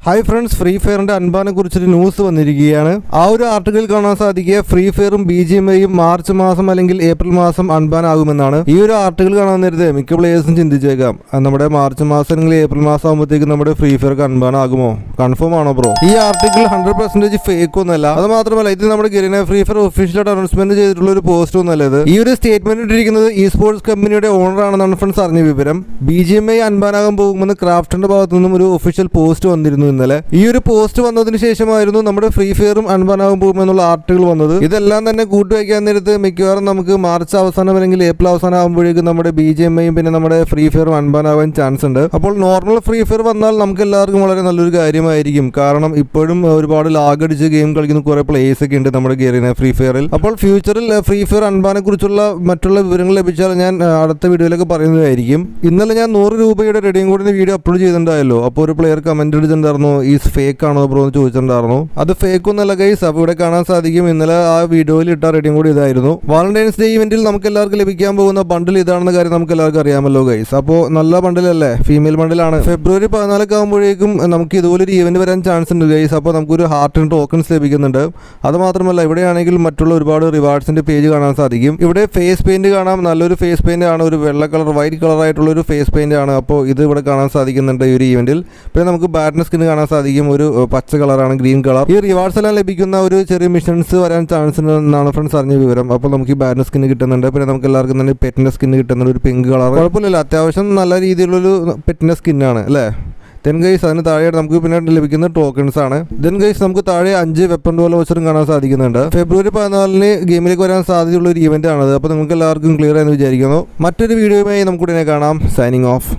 Hi friends, free ഫയറിന്റെ അൻപാനെ കുറിച്ചൊരു news വന്നിരിക്കുകയാണ്. ആ ഒരു ആർട്ടിക്കിൾ കാണാൻ സാധിക്കുക ഫ്രീ ഫയറും BGMIയും മാർച്ച് മാസം അല്ലെങ്കിൽ ഏപ്രിൽ മാസം അൺബാൻ ആകുമെന്നാണ്. ഈ ഒരു ആർട്ടിക്കിൾ കാണാൻ നേരത്തെ മിക്ക പ്ലേയേഴ്സും ചിന്തിച്ചേക്കാം, നമ്മുടെ മാർച്ച് മാസം അല്ലെങ്കിൽ ഏപ്രിൽ മാസം ആകുമ്പോഴത്തേക്ക് നമ്മുടെ ഫ്രീ ഫയർക്ക് അൺബാൻ ആകുമോ, കൺഫേം ആണോ ബ്രോ? ഈ ആർട്ടിക്കിൾ 100% ഫേക്ക് ഒന്നല്ല. അത് മാത്രമല്ല, ഇത് നമ്മുടെ ഗരീന ഫ്രീ ഫയർ ഒഫീഷ്യലായിട്ട് അനൗൺസ്മെന്റ് ചെയ്തിട്ടുള്ള ഒരു പോസ്റ്റ് ഒന്നല്ല ഇത്. ഈ ഒരു സ്റ്റേറ്റ്മെന്റ് ഇട്ടിരിക്കുന്നത് ഇ സ്പോർട്സ് കമ്പനിയുടെ ഓണർ ആണെന്നാണ് ഫ്രണ്ട്സ് അറിഞ്ഞ വിവരം. BGMI അൺബാനാകാൻ പോകുമെന്ന് ക്രാഫ്റ്റിന്റെ ഭാഗത്തു നിന്നും ഒരു ഒഫീഷ്യൽ പോസ്റ്റ് വന്നിരുന്നു ഇന്നലെ. ഈ ഒരു പോസ്റ്റ് വന്നതിന് ശേഷമായിരുന്നു നമ്മുടെ ഫ്രീ ഫയറും അൺബാനാകാൻ പോകുമെന്നുള്ള ആർട്ടിക്കിൾ വന്നത്. ഇതെല്ലാം തന്നെ കൂട്ടുവയ്ക്കാൻ നേരത്ത് മിക്കവാറും നമുക്ക് മാർച്ച് അവസാനം അല്ലെങ്കിൽ ഏപ്രിൽ അവസാനം ആകുമ്പോഴേക്കും നമ്മുടെ BGMIയും പിന്നെ നമ്മുടെ ഫ്രീ ഫയറും അൺബാനാകാൻ ചാൻസ് ഉണ്ട്. അപ്പോൾ നോർമൽ ഫ്രീ ഫയർ വന്നാൽ നമുക്ക് എല്ലാവർക്കും വളരെ നല്ലൊരു കാര്യമായിരിക്കും. കാരണം ഇപ്പോഴും ഒരുപാട് ലാഗടിച്ച് ഗെയിം കളിക്കുന്ന കുറെ പ്ലേയേഴ്സ് ഒക്കെ ഉണ്ട് നമ്മുടെ ഗെയിമിനെ ഫ്രീ ഫയറിൽ. അപ്പോൾ ഫ്യൂച്ചറിൽ ഫ്രീ ഫയർ അൺബാനെ കുറിച്ചുള്ള മറ്റുള്ള വിവരങ്ങൾ ലഭിച്ചാൽ ഞാൻ അടുത്ത വീഡിയോയിലൊക്കെ പറയുന്നതായിരിക്കും. ഇന്നലെ ഞാൻ 100 രൂപയുടെ റെഡിയും കൂടി വീഡിയോ അപ്ലോഡ് ചെയ്തിട്ടുണ്ടായല്ലോ. അപ്പോൾ ഒരു പ്ലെയർ കമന്റ് അടിച്ചിട്ടുണ്ടായിരുന്നു, ഈ ഫേക്ക് ആണോ ബ്രോ എന്ന് ചോദിച്ചിട്ടുണ്ടായിരുന്നു. അത് ഫേക്ക് ഒന്നല്ല ഗൈസ്. അപ്പോൾ ഇവിടെ കാണാൻ സാധിക്കും, ഇന്നലെ ആ വീഡിയോയിൽ ഇട്ട റെഡിയും കൂടി ഇതായിരുന്നു. വാലന്റൈൻസ് ഡേ ഇവന്റിൽ നമുക്ക് എല്ലാവർക്കും ലഭിക്കാൻ പോകുന്ന ബണ്ടിൽ ഇതാണെന്ന കാര്യം നമുക്ക് എല്ലാവർക്കും അറിയാമല്ലോ ഗൈസ്. അപ്പോൾ നല്ല ബണ്ടിലല്ലേ, ഫീമെയിൽ ബണ്ടിലാണ്. ഫെബ്രുവരി 14 ആകുമ്പോഴേക്കും നമുക്ക് ഇതുപോലൊരു ഈവന്റ് വരാൻ ചാൻസ് ഉണ്ട് ഗൈസ്. അപ്പോൾ നമുക്കൊരു ഹാർട്ടിന് ടോക്കൺസ് ലഭിക്കുന്നുണ്ട്. അത് മാത്രമല്ല, ഇവിടെയാണെങ്കിൽ മറ്റുള്ള ഒരുപാട് റിവാർഡ്സിന്റെ പേജ് കാണാൻ സാധിക്കും. ഇവിടെ ഫേസ് പെയിന്റ് കാണാം, നല്ലൊരു ഫേസ് പെയിന്റ് ആണ്, ഒരു വെള്ള കളർ വൈറ്റ് കളർ ആയിട്ടുള്ള ഒരു ഫേസ് പെയിന്റ് ആണ്. അപ്പോൾ ഇത് ഇവിടെ കാണാൻ സാധിക്കുന്നുണ്ട് ഈ ഒരു ഈവന്റിൽ. പിന്നെ നമുക്ക് ബാറ്റിന് സ്കിൻ കാണാൻ സാധിക്കും, ഒരു പച്ച കളറാണ്, ഗ്രീൻ കളർ. ഈ റിവാർഡ്സ് എല്ലാം ലഭിക്കുന്ന ഒരു ചെറിയ മിഷൻസ് വരാൻ ചാൻസ് ഉണ്ടെന്നാണ് ഫ്രണ്ട്സ് അറിഞ്ഞ വിവരം. അപ്പോൾ നമുക്ക് ഈ ബാറ്റിന് സ്കിൻ കിട്ടുന്നുണ്ട്. പിന്നെ നമുക്ക് എല്ലാവർക്കും തന്നെ പെറ്റിന്റെ സ്കിൻ കിട്ടുന്നുണ്ട്, ഒരു പിങ്ക് കളർ. കുഴപ്പമില്ല, അത്യാവശ്യം നല്ല രീതിയിലുള്ളൊരു പെറ്റിന്റെ സ്കിന്നാണ് അല്ലേ. ദെൻ ഗൈസ് അതിന് താഴെയായിട്ട് നമുക്ക് പിന്നെ ലഭിക്കുന്ന ടോക്കൺസ് ആണ്. ദെൻ ഗൈസ് നമുക്ക് താഴെ 5 വെപ്പൺ ഡോൾ വച്ചറും കാണാൻ സാധിക്കുന്നുണ്ട്. ഫെബ്രുവരി 14 ഗെയിമിലേക്ക് വരാൻ സാധ്യതയുള്ള ഒരു ഈവന്റ് ആണത്. അപ്പോൾ നിങ്ങൾക്ക് എല്ലാവർക്കും ക്ലിയർ ആയെന്ന് വിചാരിക്കുന്നു. മറ്റൊരു വീഡിയോയുമായി നമുക്ക് ഉടനെ കാണാം. Signing off.